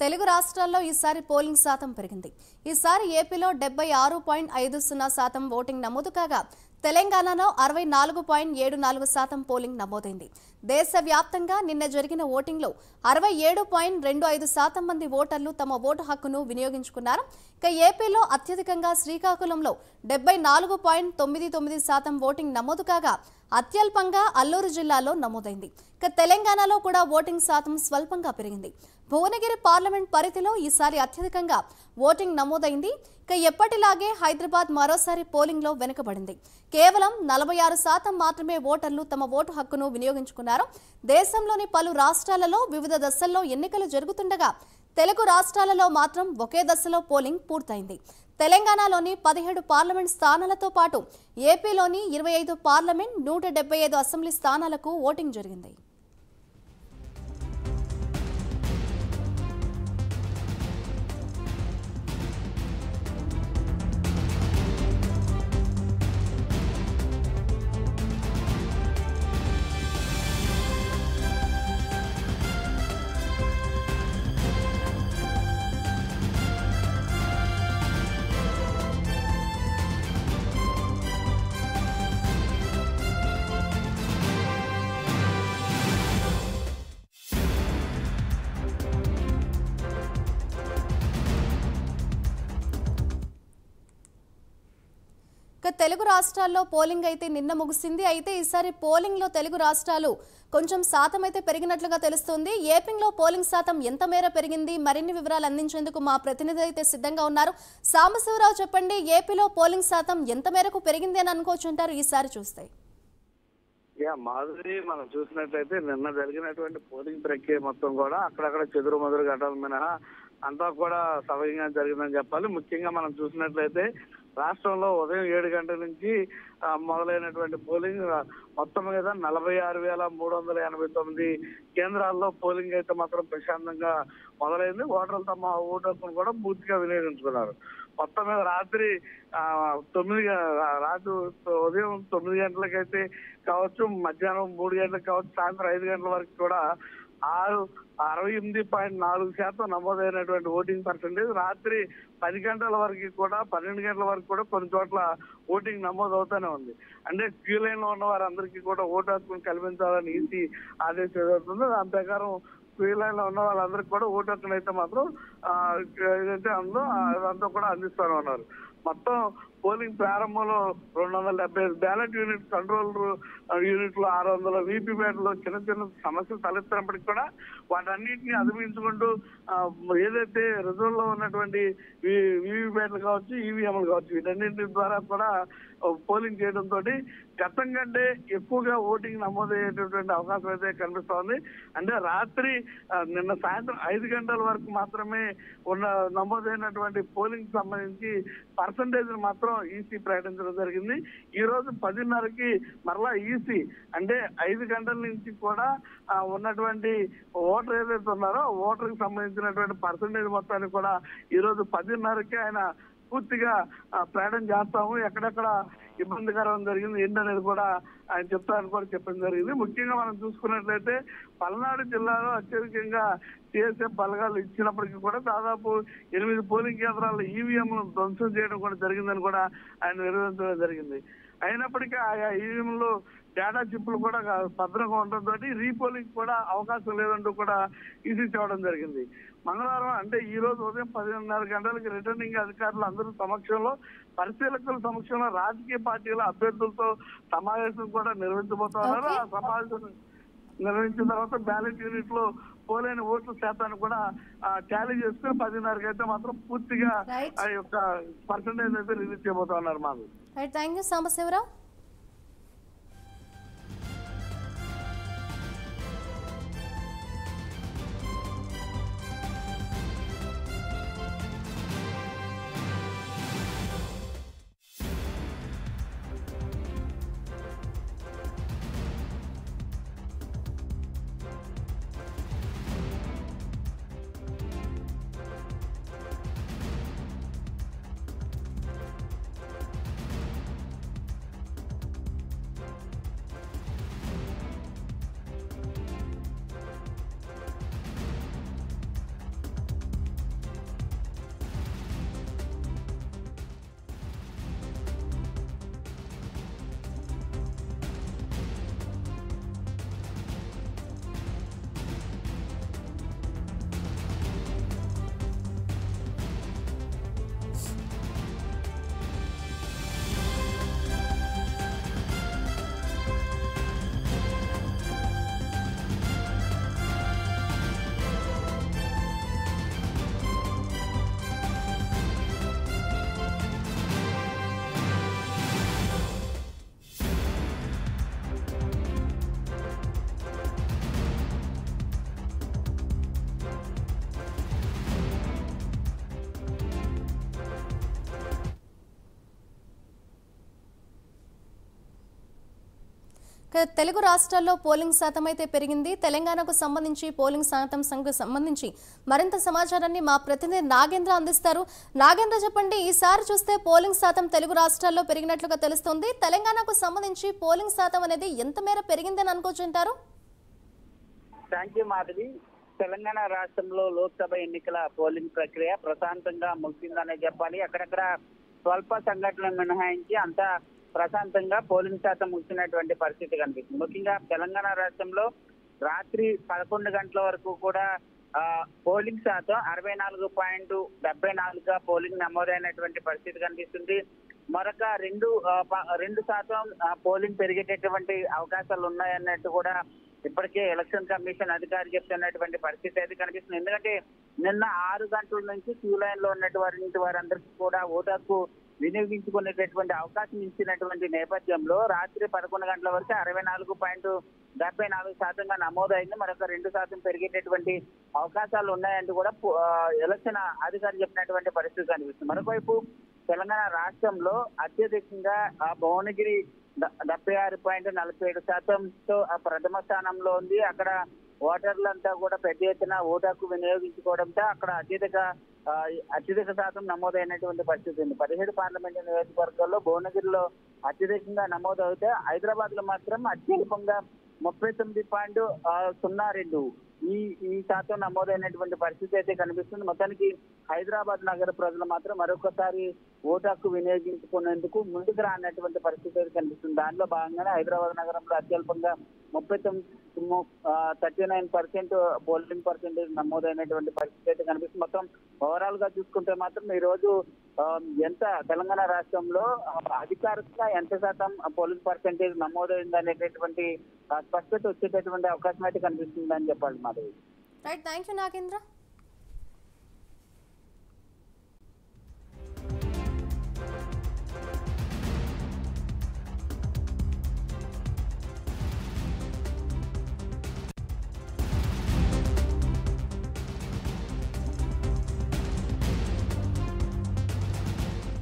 తెలుగు రాష్ట్రాల్లో ఈసారి పోలింగ్ శాతం పెరిగింది. ఈసారి ఏపీలో 76.50% ఓటింగ్ నమోదు కాగా తెలంగాణలో 64.74% పోలింగ్ నమోదైంది. దేశవ్యాప్తంగా నిన్న జరిగిన ఓటింగ్లో 67.25% మంది ఓటర్లు తమ ఓటు హక్కును వినియోగించుకున్నారు. ఇక ఏపీలో అత్యధికంగా శ్రీకాకుళంలో 74.99% ఓటింగ్ నమోదు కాగా అత్యల్పంగా అల్లూరు జిల్లాలో నమోదైంది. ఇక తెలంగాణలో కూడా ఓటింగ్ శాతం స్వల్పంగా పెరిగింది. భువనగిరి పార్లమెంట్ పరిధిలో ఈసారి అత్యధికంగా ఓటింగ్ నమోదైంది. ఇక ఎప్పటిలాగే హైదరాబాద్ మరోసారి పోలింగ్లో వెనుకబడింది. కేవలం 46% మాత్రమే ఓటర్లు తమ ఓటు హక్కును వినియోగించుకున్నారు. దేశంలోని పలు రాష్ట్రాలలో వివిధ దశల్లో ఎన్నికలు జరుగుతుండగా తెలుగు రాష్ట్రాలలో మాత్రం ఒకే దశలో పోలింగ్ పూర్తయింది. తెలంగాణలోని 17 పార్లమెంట్ స్థానాలతో పాటు ఏపీలోని 25 పార్లమెంట్, 175 అసెంబ్లీ స్థానాలకు ఓటింగ్ జరిగింది. తెలుగు రాష్ట్రాల్లో పోలింగ్ అయితే నిన్న ముగిసింది. అయితే ఈసారి పోలింగ్ లో తెలుగు రాష్ట్రాలు కొంచెం శాతం అయితే పెరిగినట్లుగా తెలుస్తుంది. ఏపీలో పోలింగ్ శాతం ఎంత మేర పెరిగింది? మరిన్ని వివరాలు అందించేందుకు మా ప్రతినిధి అయితే సిద్ధంగా ఉన్నారు. సాంబశివరావు, చెప్పండి, ఏపీలో పోలింగ్ శాతం ఎంత మేరకు పెరిగింది అని అనుకోవచ్చు అంటారు ఈసారి చూస్తే? మాధురి, మనం చూసినట్లయితే నిన్న జరిగినటువంటి పోలింగ్ ప్రక్రియ మొత్తం కూడా అక్కడక్కడ చెదురు మదురు ఘటాల మినహా అంతా కూడా సవ్యంగా జరిగిందని చెప్పాలి. ముఖ్యంగా మనం చూసినట్లయితే రాష్ట్రంలో ఉదయం 7 గంటల నుంచి మొదలైనటువంటి పోలింగ్ మొత్తం మీద 46,389 కేంద్రాల్లో పోలింగ్ అయితే మాత్రం ప్రశాంతంగా మొదలైంది. ఓటర్లు తమ ఓటు హక్కును కూడా పూర్తిగా వినియోగించుకున్నారు. మొత్తం మీద రాత్రి ఉదయం 9 గంటలకైతే కావచ్చు, మధ్యాహ్నం 3 గంటలకు కావచ్చు, సాయంత్రం 5 గంటల వరకు కూడా 68.4% నమోదైనటువంటి ఓటింగ్ పర్సెంటేజ్. రాత్రి 10 గంటల వరకు కూడా, 12 గంటల వరకు కూడా కొన్ని చోట్ల ఓటింగ్ నమోదు అవుతూనే ఉంది. అంటే క్యూ లైన్ లో ఉన్న వారందరికీ కూడా ఓటు హక్కును కల్పించాలని ఈసీ ఆదేశిస్తుంది. దాని ప్రకారం క్యూ లైన్ లో ఉన్న వాళ్ళందరికీ కూడా ఓటు హక్కును అయితే మాత్రం ఏదైతే ఉందో అదంతా కూడా అందిస్తూనే ఉన్నారు. మొత్తం పోలింగ్ ప్రారంభంలో 275 బ్యాలెట్ యూనిట్, కంట్రోల్ యూనిట్లు, 600 వీపీప్యాట్లు చిన్న చిన్న సమస్యలు తలెత్తినప్పటికీ కూడా వాటన్నిటిని అధిగమించుకుంటూ ఏదైతే రిజర్వ్ లో ఉన్నటువంటి వీవీప్యాట్లు కావచ్చు, ఈవీఎంలు కావచ్చు, వీటన్నింటి ద్వారా కూడా పోలింగ్ చేయడంతో గతం కంటే ఎక్కువగా ఓటింగ్ నమోదయ్యేటటువంటి అవకాశం అయితే కనిపిస్తోంది. అంటే రాత్రి నిన్న సాయంత్రం 5 గంటల వరకు మాత్రమే నమోదైనటువంటి పోలింగ్ సంబంధించి పర్సంటేజ్ మాత్రం ఈసీ ప్రకటించడం జరిగింది. ఈ రోజు 10:30కి మరలా ఈసీ అంటే 5 గంటల నుంచి కూడా ఉన్నటువంటి ఓటర్ ఏదైతే ఉన్నారో ఓటర్ కి సంబంధించినటువంటి పర్సంటేజ్ మొత్తాన్ని కూడా ఈ రోజు 10:30కి ఆయన పూర్తిగా ప్రకటన చేస్తాము. ఎక్కడెక్కడ ఇబ్బందికరం జరిగింది ఏంటనేది కూడా ఆయన చెప్తారని కూడా చెప్పడం జరిగింది. ముఖ్యంగా మనం చూసుకున్నట్లయితే పల్నాడు జిల్లాలో అత్యధికంగా సిఎస్ఎఫ్ బలగాలు ఇచ్చినప్పటికీ కూడా దాదాపు 8 పోలింగ్ కేంద్రాల్లో ఈవీఎంలను ధ్వంసం చేయడం కూడా జరిగిందని కూడా ఆయన నిర్వహించడం జరిగింది. అయినప్పటికీ ఆయా ఈవీఎంలు డేటా చిప్పులు కూడా భద్రంగా ఉండడంతో రీపోలింగ్ కూడా అవకాశం లేదంటూ కూడా ఈసీ చెప్పడం జరిగింది. మంగళవారం అంటే ఈ రోజు ఉదయం 10:30 గంటలకి రిటర్నింగ్ అధికారులు అందరూ సమక్షంలో, పరిశీలకుల సమక్షంలో రాజకీయ పార్టీల అభ్యర్థులతో సమావేశం కూడా నిర్వహించబోతున్నారు. ఆ సమావేశం నిర్వహించిన తర్వాత బ్యాలెట్ యూనిట్ లో పోలైన ఓట్ల శాతాన్ని కూడా టాలీ చేసుకుని 10:30కి అయితే మాత్రం పూర్తిగా ఆ యొక్క పర్సంటేజ్ అయితే రిలీజ్ చేయబోతున్నారు. మాకు థ్యాంక్ యూ సాంబశివరావు. తెలుగు రాష్ట్రాల్లో పోలింగ్ శాతం అయితే పెరిగింది. తెలంగాణకు సంబంధించి పోలింగ్ శాతం సంబంధించి మరింత సమాచారాన్ని మా ప్రతినిధి నాగేంద్ర అందిస్తారు. నాగేంద్ర, చెప్పండి, ఈసారి చూస్తే పోలింగ్ శాతం తెలుగు రాష్ట్రాల్లో పెరిగినట్లుగా తెలుస్తోంది. తెలంగాణకు సంబంధించి పోలింగ్ శాతం అనేది ఎంత మేర పెరిగిందని అనుకోవచ్చుంటారు? Thank you Madhavi. తెలంగాణ రాష్ట్రంలో లోక్సభ ఎన్నికల పోలింగ్ ప్రక్రియ ప్రశాంతంగా ముగిసిందనే చెప్పాలి. అక్కడక్కడ స్వల్ప సంఘటనలు మినహాయించి అంతా ప్రశాంతంగా పోలింగ్ శాతం ముగిసినటువంటి పరిస్థితి కనిపిస్తుంది. ముఖ్యంగా తెలంగాణ రాష్ట్రంలో రాత్రి 11 గంటల వరకు కూడా పోలింగ్ శాతం 64.74గా పోలింగ్ నమోదైనటువంటి పరిస్థితి కనిపిస్తుంది. మరొక 2% పోలింగ్ పెరిగేటటువంటి అవకాశాలు ఉన్నాయన్నట్టు కూడా ఇప్పటికే ఎలక్షన్ కమిషన్ అధికారి చెప్తున్నటువంటి పరిస్థితి అయితే కనిపిస్తుంది. ఎందుకంటే నిన్న 6 గంటల నుంచి క్యూ లైన్ లో ఉన్నటువంటి వారందరికీ కూడా ఓటు హక్కు వినియోగించుకునేటటువంటి అవకాశం ఇచ్చినటువంటి నేపథ్యంలో రాత్రి 11 గంటల వరకు 64.74% నమోదైంది. మరొక 2% పెరిగేటటువంటి అవకాశాలు ఉన్నాయంటూ కూడా ఎలక్షన్ అధికారి చెప్పినటువంటి పరిస్థితి కనిపిస్తుంది. మరోవైపు తెలంగాణ రాష్ట్రంలో అత్యధికంగా భువనగిరి 76.47%తో ప్రథమ స్థానంలో ఉంది. అక్కడ ఓటర్లంతా కూడా పెద్ద ఎత్తున ఓటు హక్కు వినియోగించుకోవడంతో అక్కడ అత్యధిక శాతం నమోదైనటువంటి పరిస్థితి ఉంది. 17 పార్లమెంటు నియోజకవర్గాల్లో భువనగిరిలో అత్యధికంగా నమోదవుతే హైదరాబాద్ లో మాత్రం అత్యల్పంగా 39.02 ఈ శాతం నమోదైనటువంటి పరిస్థితి అయితే కనిపిస్తుంది. మొత్తానికి హైదరాబాద్ నగర ప్రజలు మాత్రం మరొకసారి ఓటు హక్కు వినియోగించుకునేందుకు ముందుకు రానటువంటి పరిస్థితి అయితే కనిపిస్తుంది. దానిలో భాగంగానే హైదరాబాద్ నగరంలో అత్యల్పంగా 39% పోలింగ్ పర్సెంటేజ్ నమోదైనటువంటి పరిస్థితి అయితే కనిపిస్తుంది. మొత్తం ఓవరాల్ గా చూసుకుంటే మాత్రం ఈ రోజు ఎంత తెలంగాణ రాష్ట్రంలో అధికారికంగా ఎంత శాతం పోలింగ్ పర్సెంటేజ్ నమోదైంది అనేటటువంటి స్పష్టత వచ్చేటటువంటి అవకాశం అయితే కనిపిస్తుంది అని చెప్పాలి Madhavi. Right, thank you Nagendra.